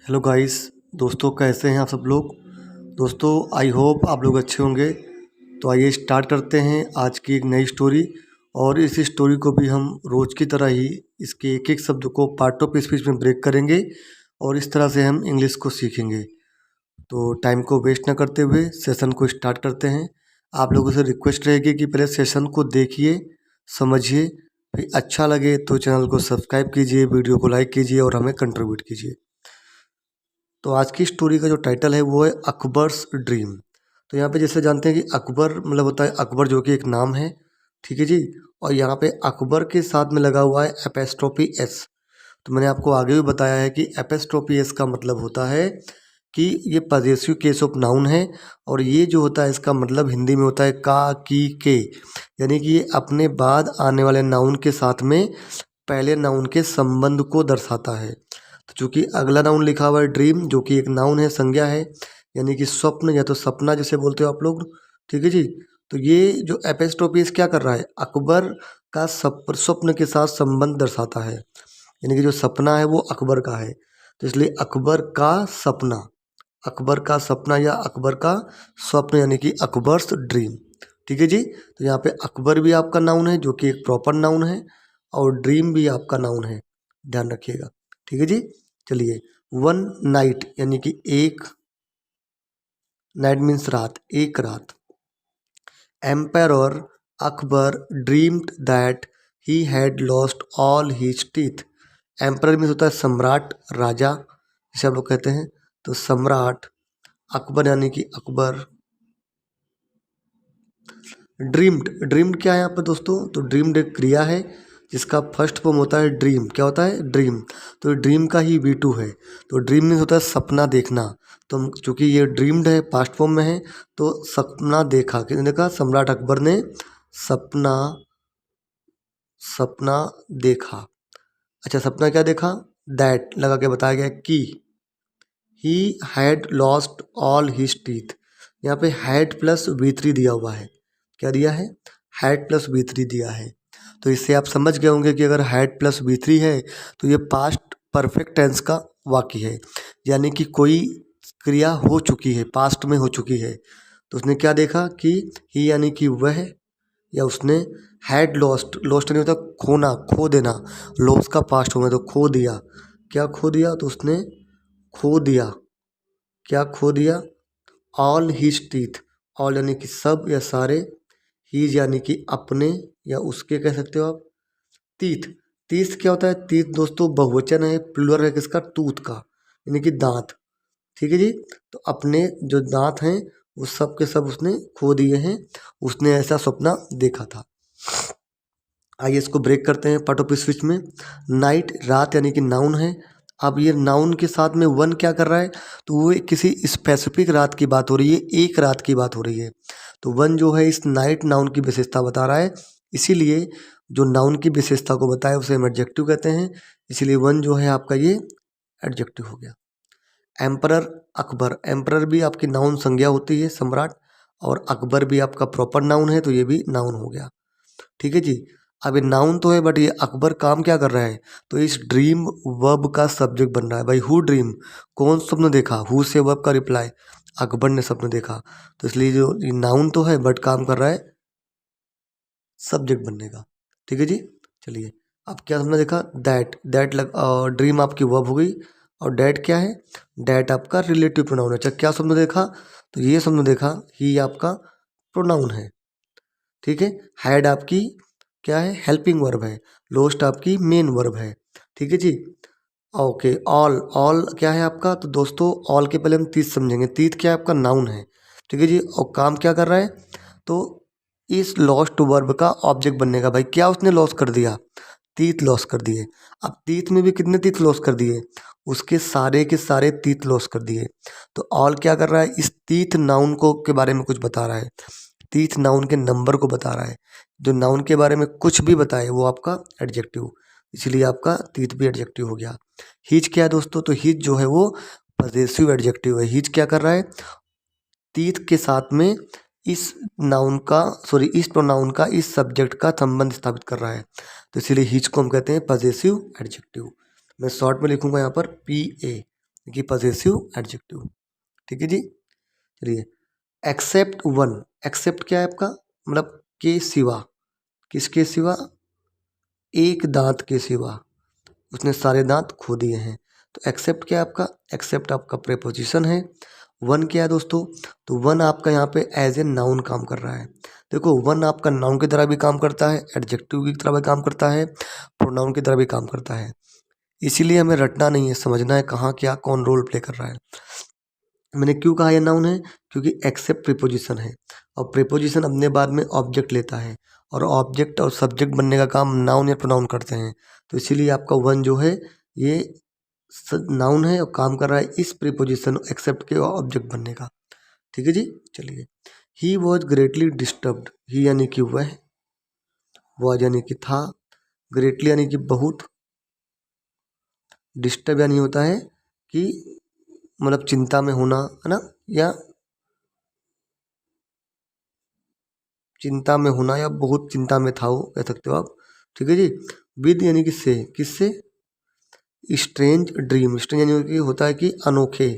Hello guys. दोस्तों कैसे हैं आप सब लोग। दोस्तों आई होप आप लोग अच्छे होंगे। तो आइए स्टार्ट करते हैं आज की एक नई स्टोरी। और इस स्टोरी को भी हम रोज़ की तरह ही इसके एक एक शब्द को पार्ट ऑफ स्पीच में ब्रेक करेंगे और इस तरह से हम इंग्लिश को सीखेंगे। तो टाइम को वेस्ट ना करते हुए सेशन को स्टार्ट करते हैं। आप लोगों से रिक्वेस्ट रहेगी कि पहले सेशन को देखिए, समझिए, फिर अच्छा लगे तो चैनल को सब्सक्राइब कीजिए, वीडियो को लाइक कीजिए और हमें कंट्रीब्यूट कीजिए। तो आज की स्टोरी का जो टाइटल है वो है अकबर्स ड्रीम। तो यहाँ पे जैसे जानते हैं कि अकबर मतलब होता है अकबर, जो कि एक नाम है, ठीक है जी। और यहाँ पे अकबर के साथ में लगा हुआ है एपेस्ट्रोफी एस। तो मैंने आपको आगे भी बताया है कि एपेस्ट्रोफी एस का मतलब होता है कि ये पजेसिव केस ऑफ नाउन है। और ये जो होता है इसका मतलब हिंदी में होता है का, की, के, यानी कि ये अपने बाद आने वाले नाउन के साथ में पहले नाउन के संबंध को दर्शाता है। तो चूंकि अगला नाउन लिखा हुआ है ड्रीम, जो कि एक नाउन है, संज्ञा है, यानी कि स्वप्न या तो सपना जिसे बोलते हो आप लोग, ठीक है जी। तो ये जो एपेस्ट्रोफी क्या कर रहा है, अकबर का स्वप्न के साथ संबंध दर्शाता है, यानी कि जो सपना है वो अकबर का है। तो इसलिए अकबर का सपना, अकबर का सपना या अकबर का स्वप्न, यानी कि अकबर्स ड्रीम, ठीक है जी। तो यहाँ पे अकबर भी आपका नाउन है, जो कि एक प्रॉपर नाउन है, और ड्रीम भी आपका नाउन है, ध्यान रखिएगा, ठीक है जी। चलिए, वन नाइट यानी कि एक, नाइट मीन्स रात, एक रात। Emperor Akbar dreamed that he had lost all his teeth. Emperor means होता है सम्राट, राजा जिसे आप लोग कहते हैं। तो सम्राट अकबर यानी कि अकबर ड्रीम्ड, ड्रीम्ड क्या है यहाँ पर दोस्तों, तो ड्रीम्ड एक क्रिया है जिसका फर्स्ट फॉर्म होता है ड्रीम। क्या होता है, ड्रीम। तो ड्रीम का ही वी टू है। तो ड्रीम मीन्स होता है सपना देखना। तो चूंकि ये ड्रीम्ड है, पास्ट फॉर्म में है, तो सपना देखा, किसने देखा, सम्राट अकबर ने सपना, सपना देखा। अच्छा, सपना क्या देखा, दैट लगा के बताया गया कि he had lost all his teeth. यहाँ पे हैड प्लस वी थ्री दिया हुआ है। क्या दिया है, हैड प्लस वी थ्री दिया है। तो इससे आप समझ गए होंगे कि अगर हैड प्लस वी थ्री है तो ये पास्ट परफेक्ट टेंस का वाक्य है, यानी कि कोई क्रिया हो चुकी है, पास्ट में हो चुकी है। तो उसने क्या देखा कि ही यानी कि वह, या उसने हैड लॉस्ट, लॉस्ट नहीं होता खोना, खो देना, लॉस का पास्ट हो गया तो खो दिया। क्या खो दिया, तो उसने खो दिया, क्या खो दिया, ऑल हिज टीथ। ऑल यानी कि सब या सारे, हीज यानी कि अपने या उसके कह सकते हो आप। तीथ, तीथ क्या होता है, तीथ दोस्तों बहुवचन है, प्लूरल है किसका, टूथ का, यानी कि दांत, ठीक है जी। तो अपने जो दांत हैं वो सब के सब उसने खो दिए हैं, उसने ऐसा सपना देखा था। आइए इसको ब्रेक करते हैं पार्ट ऑफ स्पीच में। नाइट रात यानी कि नाउन है। अब ये नाउन के साथ में वन क्या कर रहा है, तो वो किसी स्पेसिफिक रात की बात हो रही है, एक रात की बात हो रही है। तो वन जो है इस नाइट नाउन की विशेषता बता रहा है, इसीलिए जो नाउन की विशेषता को बताए उसे हम एडजेक्टिव कहते हैं। इसीलिए वन जो है आपका ये एडजेक्टिव हो गया। एम्परर अकबर, एम्परर भी आपकी नाउन संज्ञा होती है, सम्राट, और अकबर भी आपका प्रॉपर नाउन है, तो ये भी नाउन हो गया, ठीक है जी। अब ये नाउन तो है बट ये अकबर काम क्या कर रहा है, तो इस ड्रीम वर्ब का सब्जेक्ट बन रहा है। भाई हु ड्रीम, कौन स्वप्न देखा, हु से वर्ब का रिप्लाई, अकबर ने स्वप्न देखा। तो इसलिए जो ये नाउन तो है बट काम कर रहा है सब्जेक्ट बनने का, ठीक है जी। चलिए, अब क्या हमने देखा, दैट, दैट लग ड्रीम आपकी वर्ब हो गई, और डैट क्या है, डैट आपका रिलेटिव प्रोनाउन है। अच्छा, क्या स्वप्न देखा, तो ये स्वप्न देखा, ही आपका प्रोनाउन है, ठीक है। हैड आपकी क्या है, हेल्पिंग वर्ब है। लोस्ट आपकी मेन वर्ब है, ठीक है जी। ओके, ऑल, ऑल क्या है आपका, तो दोस्तों ऑल के पहले हम तीत समझेंगे। तीत क्या है आपका, नाउन है, ठीक है जी। और काम क्या कर रहा है, तो इस लॉस्ट वर्ब का ऑब्जेक्ट बनने का। भाई क्या उसने लॉस कर दिया, तीत लॉस कर दिए। अब तीत में भी कितने तीत लॉस कर दिए, उसके सारे के सारे तीत लॉस कर दिए। तो ऑल क्या कर रहा है, इस तीत नाउन को के बारे में कुछ बता रहा है, तीत नाउन के नंबर को बता रहा है। जो नाउन के बारे में कुछ भी बताए वो आपका एडजेक्टिव, इसलिए आपका तीत भी एडजेक्टिव हो गया। हिज क्या है दोस्तों, तो हिज जो है वो पजेसिव एडजेक्टिव है। हिज क्या कर रहा है, तीत के साथ में इस नाउन का, सॉरी इस प्रोनाउन का, इस सब्जेक्ट का संबंध स्थापित कर रहा है। तो इसीलिए हिज को हम कहते हैं पजेसिव एडजेक्टिव। मैं शॉर्ट में लिखूंगा यहाँ पर पी ए, कि पजेसिव एडजेक्टिव। ठीक है जी। चलिए, एक्सेप्ट वन, एक्सेप्ट क्या है आपका, मतलब के सिवा, किसके सिवा, एक दांत के सिवा, उसने सारे दांत खो दिए हैं। तो एक्सेप्ट क्या है आपका, एक्सेप्ट आपका प्रेपोजिशन है। वन क्या है दोस्तों, तो वन आपका यहाँ पे एज ए नाउन काम कर रहा है। देखो वन आपका नाउन की तरह भी काम करता है, एडजेक्टिव की तरह भी काम करता है, प्रोनाउन की तरह भी काम करता है। इसीलिए हमें रटना नहीं है, समझना है कहाँ क्या कौन रोल प्ले कर रहा है। मैंने क्यों कहा ये नाउन है, क्योंकि एक्सेप्ट प्रीपोजिशन है, और प्रीपोजिशन अपने बाद में ऑब्जेक्ट लेता है, और ऑब्जेक्ट और सब्जेक्ट बनने का काम नाउन या प्रोनाउन करते हैं। तो इसीलिए आपका वन जो है ये नाउन है और काम कर रहा है इस प्रीपोजिशन एक्सेप्ट के ऑब्जेक्ट बनने का। ठीक है जी। चलिए, ही वॉज ग्रेटली डिस्टर्ब्ड, ही यानी कि वह, वॉज यानी कि था, ग्रेटली यानी कि बहुत, डिस्टर्ब यानी होता है कि मतलब चिंता में होना, है ना, या चिंता में होना, या बहुत चिंता में था वो, कह सकते हो आप। ठीक है जी। विद यानी कि से, किससे, स्ट्रेंज ड्रीम, स्ट्रेंज यानी कि होता है कि अनोखे,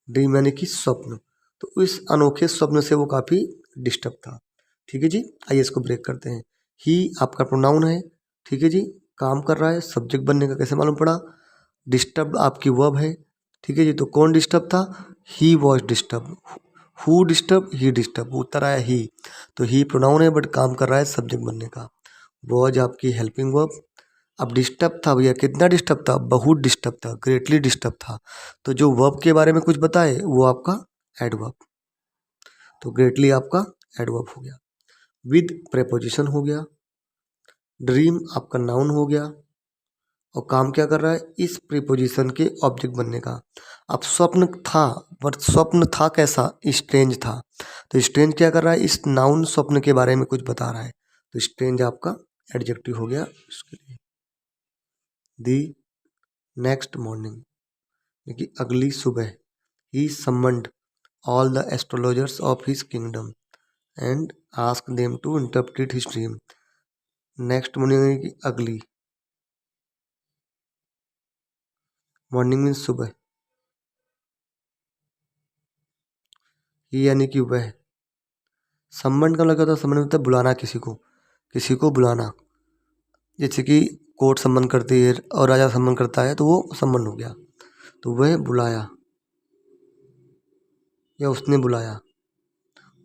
ड्रीम यानी कि स्वप्न, तो इस अनोखे स्वप्न से वो काफ़ी डिस्टर्ब था। ठीक है जी। आइए इसको ब्रेक करते हैं। ही आपका प्रोनाउन है, ठीक है जी, काम कर रहा है, सब्जेक्ट बनने का कैसे मालूम पड़ा, डिस्टर्ब आपकी वर्ब है। ठीक है जी। तो कौन डिस्टर्ब था, he was disturb, who disturb, he disturb, उत्तर आया ही। तो ही प्रोनाउन है बट काम कर रहा है सब्जेक्ट बनने का। वॉज आपकी हेल्पिंग वर्ब। अब डिस्टर्ब था भैया, कितना डिस्टर्ब था, बहुत डिस्टर्ब था, ग्रेटली डिस्टर्ब था। तो जो वर्ब के बारे में कुछ बताए वो आपका एडवर्ब, तो ग्रेटली आपका एडवर्ब हो गया। विद प्रेपोजिशन हो गया। ड्रीम आपका नाउन हो गया, और काम क्या कर रहा है, इस प्रीपोजिशन के ऑब्जेक्ट बनने का। अब स्वप्न था, बट स्वप्न था कैसा, स्ट्रेंज था। तो स्ट्रेंज क्या कर रहा है, इस नाउन स्वप्न के बारे में कुछ बता रहा है, तो स्ट्रेंज आपका एडजेक्टिव हो गया इसके लिए। दी नेक्स्ट मॉर्निंग, यानी अगली सुबह, he summoned all the astrologers of his kingdom and ask them to interpret his dream. Next morning यानी कि अगली, मॉर्निंग मीन्स सुबह, ही यानी कि वह, सम्मन का मतलब होता है, सम्मन होता है बुलाना किसी को, किसी को बुलाना, जैसे कि कोर्ट सम्मन करती है और राजा सम्मन करता है तो वो सम्मन हो गया। तो वह बुलाया या उसने बुलाया,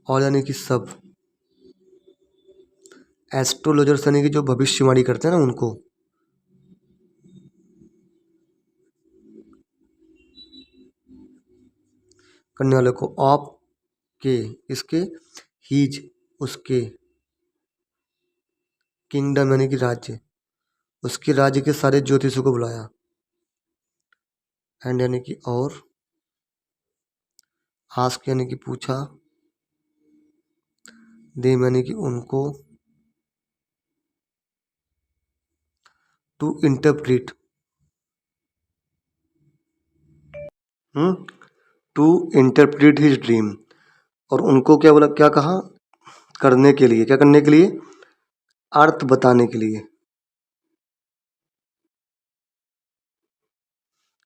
और यानी कि सब, एस्ट्रोलॉजर्स यानी कि जो भविष्यवाणी करते हैं ना उनको, करने वाले को, ऑफ के, इसके, हीज उसके, किंगडम यानी कि राज्य, उसके राज्य के सारे ज्योतिषों को बुलाया, एंड यानी कि और, आस्क यानी कि पूछा, देम यानी कि उनको, to interpret, to interpret his dream, और उनको क्या बोला, क्या कहा, करने के लिए, क्या करने के लिए, अर्थ बताने के लिए,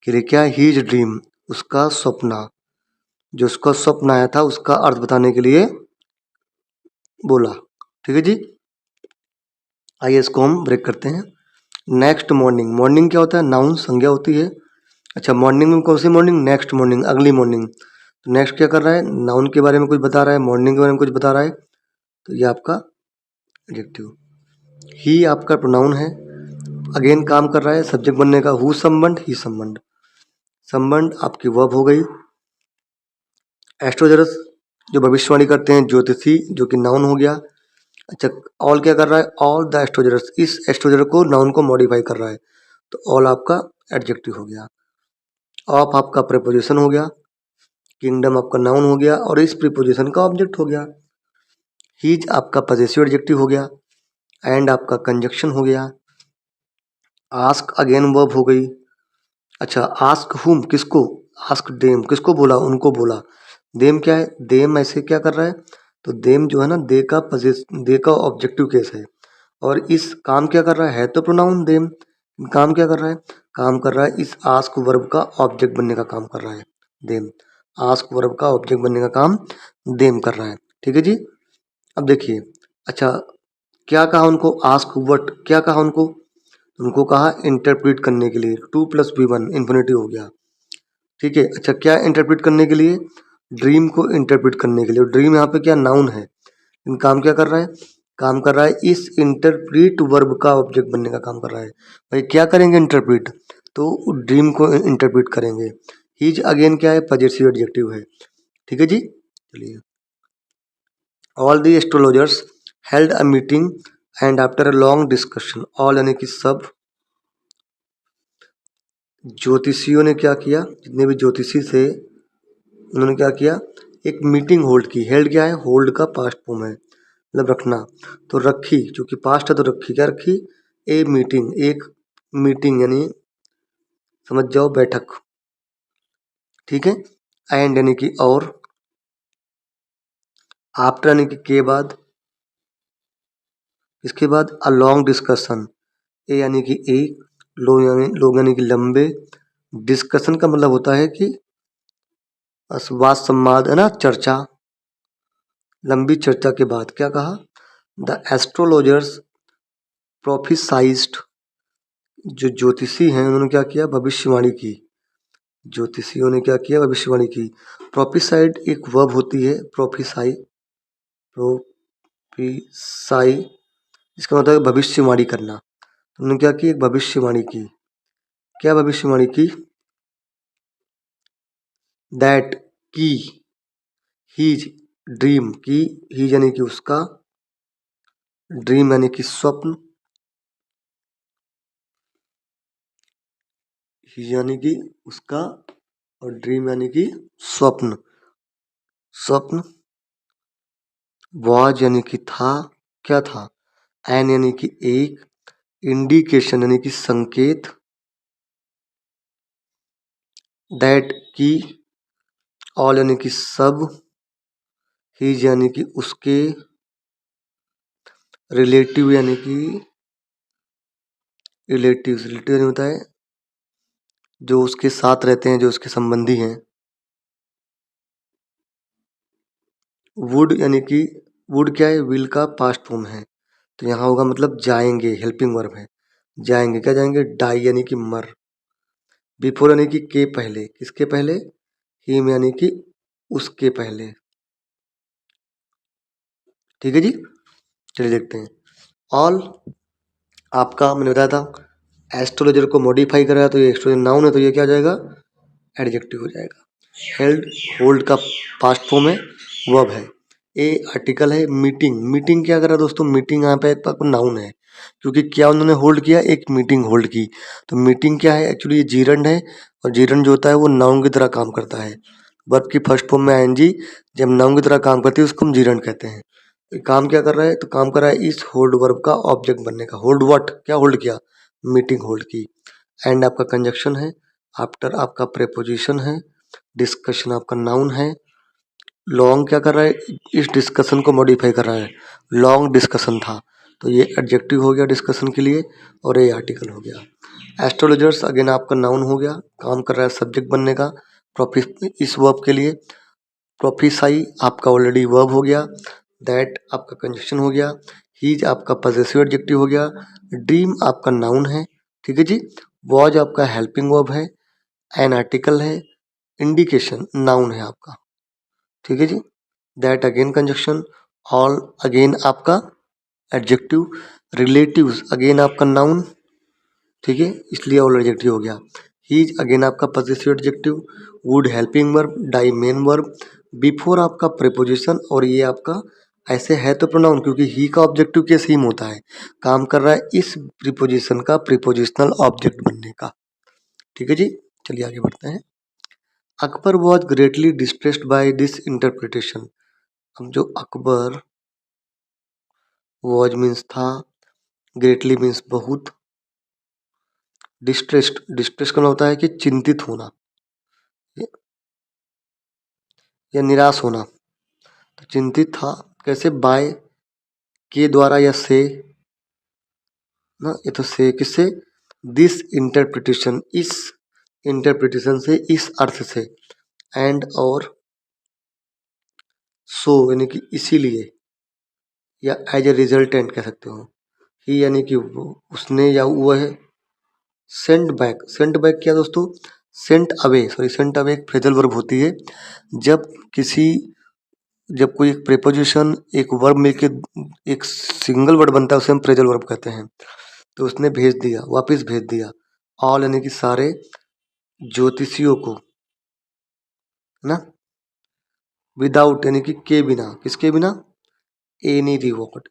कि रे क्या, हीज ड्रीम, उसका सपना, जो उसका स्वप्न आया था उसका अर्थ बताने के लिए बोला। ठीक है जी। आइए इसको हम ब्रेक करते हैं। नेक्स्ट मॉर्निंग, मॉर्निंग क्या होता है, नाउन, संज्ञा होती है। अच्छा, मॉर्निंग में कौन सी मॉर्निंग, नेक्स्ट मॉर्निंग, अगली मॉर्निंग। तो नेक्स्ट क्या कर रहा है, नाउन के बारे में कुछ बता रहा है, मॉर्निंग के बारे में कुछ बता रहा है, तो ये आपका एडजेक्टिव। ही आपका प्रोनाउन है, अगेन काम कर रहा है सब्जेक्ट बनने का, हु संबंध, ही संबंध, संबंध आपकी वर्ब हो गई। एस्ट्रोलजर्स जो भविष्यवाणी करते हैं, ज्योतिषी जो कि नाउन हो गया। अच्छा, ऑल क्या कर रहा है, ऑल द एस्ट्रोलजर्स, इस एस्ट्रोलजर को, नाउन को मॉडिफाई कर रहा है, तो ऑल आपका एडजेक्टिव हो गया। ऑफ आपका प्रीपोजिशन हो गया, किंगडम आपका नाउन हो गया और इस प्रीपोजिशन का ऑब्जेक्ट हो गया। हीज आपका पजेसिव एडजेक्टिव हो गया, एंड आपका कंजक्शन हो गया। आस्क अगेन वर्ब हो गई। अच्छा, आस्क हुम, किसको, आस्क देम, किसको बोला, उनको बोला। देम क्या है, देम ऐसे क्या कर रहा है, तो देम जो है ना, दे का ऑब्जेक्टिव केस है, और इस काम क्या कर रहा है तो प्रोनाउन देम, काम क्या कर रहा है? काम कर रहा है इस आस्क वर्ब का ऑब्जेक्ट बनने का काम कर रहा है। देम, आस्क वर्ब का ऑब्जेक्ट बनने का काम देम कर रहा है। ठीक है जी। अब देखिए, अच्छा क्या कहा उनको? आस्क व्हाट, क्या कहा उनको? उनको कहा इंटरप्रेट करने के लिए। 2+B1 इन्फिनिटी हो गया। ठीक है। अच्छा क्या इंटरप्रेट करने के लिए? ड्रीम को इंटरप्रेट करने के लिए। ड्रीम यहाँ पे क्या नाउन है, इन काम क्या कर रहा है? काम कर रहा है इस इंटरप्रीट वर्ब का ऑब्जेक्ट बनने का काम कर रहा है। भाई क्या करेंगे? इंटरप्रीट, तो ड्रीम को इंटरप्रीट करेंगे। हीज अगेन क्या है? पजेसिव एडजेक्टिव है। ठीक है जी। चलिए, all the astrologers held a meeting and after a long discussion, all यानी कि सब ज्योतिषियों ने क्या किया? जितने भी ज्योतिषी थे उन्होंने क्या किया? एक मीटिंग होल्ड की। हेल्ड क्या है? होल्ड का पास्ट फॉर्म है, मतलब रखना। तो रखी, क्योंकि पास्ट है तो रखी। क्या रखी? ए मीटिंग, एक मीटिंग यानी समझ जाओ बैठक। ठीक है। एंड यानी कि और, आफ्टर यानी कि के बाद, इसके बाद अ लॉन्ग डिस्कशन, ए यानी कि एक, लोग यानी कि लंबे। डिस्कशन का मतलब होता है कि वाद संवाद है ना, चर्चा। लंबी चर्चा के बाद क्या कहा? द एस्ट्रोलॉजर्स प्रोफिसाइज्ड, जो ज्योतिषी हैं उन्होंने क्या किया? भविष्यवाणी की। ज्योतिषियों ने क्या किया? भविष्यवाणी की। प्रोफिसाइड एक वर्ब होती है, प्रोफिसाई, प्रोफिसाई, इसका मतलब है भविष्यवाणी करना। तो उन्होंने क्या की? एक भविष्यवाणी की। क्या भविष्यवाणी की? दैट, की, हीज ड्रीम, की हीज यानी कि उसका, ड्रीम यानी कि स्वप्न, हीज यानी कि उसका, और ड्रीम यानी कि स्वप्न। स्वप्न, वॉज यानी कि था, क्या था? एन यानी कि एक, इंडिकेशन यानी कि संकेत, दैट की, ऑल यानी कि सब, हीज यानी कि उसके, रिलेटिव यानी कि रिलेटिव यानी होता है जो उसके साथ रहते हैं, जो उसके संबंधी हैं। वुड यानी कि, वुड क्या है? विल का पास्ट फॉर्म है, तो यहाँ होगा मतलब जाएंगे, हेल्पिंग वर्ब है। जाएंगे, क्या जाएंगे? डाई यानी कि मर। बिफोर यानी कि के पहले, किसके पहले? हिम यानी कि उसके पहले। ठीक है जी। चलिए देखते हैं। ऑल आपका मैंने बताया था एस्ट्रोलॉजर को मॉडिफाई करा है, तो ये एस्ट्रोलॉजर नाउन है, तो ये क्या हो जाएगा? एडजेक्टिव हो जाएगा। हेल्ड, होल्ड का पास्ट फॉर्म है, वर्ब है। ए आर्टिकल है। मीटिंग, मीटिंग क्या करा दोस्तों? मीटिंग यहाँ पे एक नाउन है, क्योंकि क्या उन्होंने होल्ड किया? एक मीटिंग होल्ड की। तो मीटिंग क्या है? एक्चुअली ये जीरंड है, और जीरंड जो होता है वो नाउन की तरह काम करता है। वर्ब की फर्स्ट फॉर्म में आईएनजी जब नाउन की तरह काम करती है उसको हम जीरंड कहते हैं। तो काम क्या कर रहा है? तो काम कर रहा है इस होल्ड वर्ब का ऑब्जेक्ट बनने का। होल्ड व्हाट, क्या होल्ड किया? मीटिंग होल्ड की। एंड आपका कंजक्शन है, आफ्टर आपका प्रेपोजिशन है, डिस्कशन आपका नाउन है। लॉन्ग क्या कर रहा है? इस डिस्कशन को मॉडिफाई कर रहा है। लॉन्ग डिस्कशन था, तो ये एडजेक्टिव हो गया डिस्कशन के लिए, और ये आर्टिकल हो गया। एस्ट्रोलॉजर्स अगेन आपका नाउन हो गया, काम कर रहा है सब्जेक्ट बनने का प्रोफि इस वर्ब के लिए। प्रोफिसाई आपका ऑलरेडी वर्ब हो गया। दैट आपका कंजक्शन हो गया। हीज आपका पजेसिव एडजेक्टिव हो गया। ड्रीम आपका नाउन है। ठीक है जी। वॉज आपका हेल्पिंग वर्ब है। एन आर्टिकल है। इंडिकेशन नाउन है आपका। ठीक है जी। That again conjunction. All again आपका एडजेक्टिव। रिलेटिव्स अगेन आपका नाउन। ठीक है, इसलिए ऑल एडजेक्टिव हो गया। हीज अगेन आपका possessive adjective. Would helping verb. Die main verb. Before आपका प्रीपोजिशन, और ये आपका ऐसे है तो प्रोनाउन, क्योंकि ही का ऑब्जेक्टिव केस हिम होता है। काम कर रहा है इस प्रीपोजिशन का प्रीपोजिशनल ऑब्जेक्ट बनने का। ठीक है जी। चलिए आगे बढ़ते हैं। Akbar was greatly distressed by this interpretation. अब जो अकबर, वॉज मीन्स था, ग्रेटली मीन्स बहुत, डिस्ट्रेस्ड, डिस्ट्रेस का मतलब होता है कि चिंतित होना या निराश होना। तो चिंतित था कैसे? बाय, के द्वारा या से ना, ये तो से किससे? दिस इंटरप्रिटेशन, इस इंटरप्रिटेशन से, इस अर्थ से, एंड और सो यानी कि इसीलिए, या एज ए रिजल्टेंट कह सकते हो। ही यानी कि वो, उसने या वह, सेंट बैक, सेंट बैक क्या दोस्तों, sent away, sorry sent away एक फ्रेजल वर्ब होती है। जब किसी, जब कोई एक प्रेपोजिशन एक वर्ब मिलके एक सिंगल वर्ड बनता है उसे हम फ्रेजल वर्ब कहते हैं। तो उसने भेज दिया, वापस भेज दिया। ऑल यानी कि सारे ज्योतिषियों को, है ना। विदाउट यानी कि के बिना, किसके बिना, एनी रिवॉर्ड,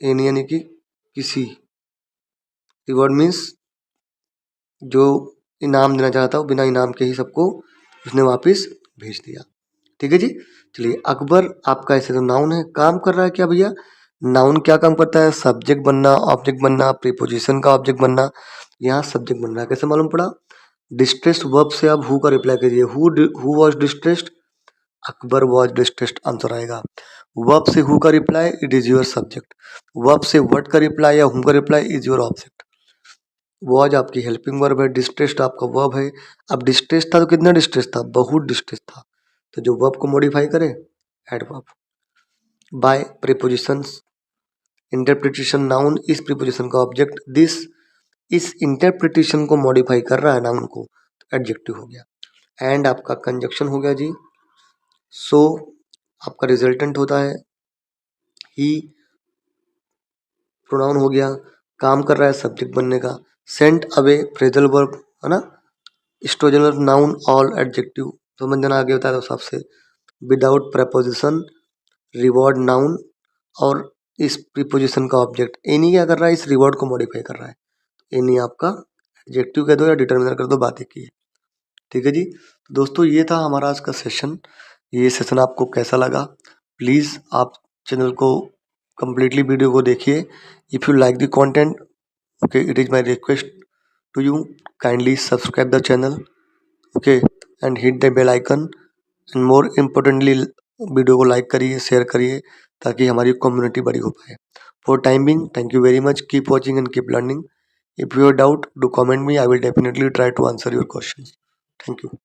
एनी यानी कि किसी, रिवॉर्ड मीन्स जो इनाम देना चाहता हो, बिना इनाम के ही सबको उसने वापस भेज दिया। ठीक है जी। चलिए, अकबर आपका ऐसे तो नाउन है, काम कर रहा है क्या भैया, नाउन क्या काम करता है, सब्जेक्ट बनना, ऑब्जेक्ट बनना, प्रीपोजिशन का ऑब्जेक्ट बनना। यहाँ सब्जेक्ट बन रहा है, कैसे मालूम पड़ा, डिस्ट्रेस्ड वर्ब से आप हु का रिप्लाई कीजिए, who was distressed, Akbar was distressed answer आएगा। वर्ब से हु का reply, it is your subject. Verb से व्हाट का रिप्लाई या हुम का reply, is your object. Was आपकी हेल्पिंग वर्ब है, डिस्ट्रेस्ड आपका वर्ब है। अब डिस्ट्रेस था तो कितना डिस्ट्रेस था, बहुत डिस्ट्रेस था, तो जो वर्ब को मॉडिफाई करे, adverb. By prepositions, interpretation noun, इस प्रीपोजिशन का ऑब्जेक्ट, दिस इस इंटरप्रिटेशन को मॉडिफाई कर रहा है नाउन को, तो एडजेक्टिव हो गया। एंड आपका कंजक्शन हो गया जी। सो आपका रिजल्टेंट होता है, ही प्रोनाउन हो गया, काम कर रहा है सब्जेक्ट बनने का। सेंट अवे फ्रेजल वर्ब, है ना। स्टोजनर नाउन, ऑल एडजेक्टिव, समझ जाना आगे होता है तो सबसे। विदाउट प्रपोजिशन, रिवॉर्ड नाउन, और इस प्रीपोजिशन का ऑब्जेक्ट। एनी क्या कर रहा है, इस रिवॉर्ड को मॉडिफाई कर रहा है। एनी आपका एडजेक्टिव कह दो या डिटर्मिनर कर दो, बात एक ही है। ठीक है जी। तो दोस्तों ये था हमारा आज का सेशन। ये सेशन आपको कैसा लगा, प्लीज़ आप चैनल को कम्प्लीटली वीडियो को देखिए। If you like the content, okay, it is my request to you, kindly subscribe the channel, okay, and hit the bell icon, and more importantly video को like करिए, share करिए, ताकि हमारी community बड़ी हो पाए। For time being, thank you very much, keep watching and keep learning. If you have doubt, do comment me, I will definitely try to answer your questions. Thank you.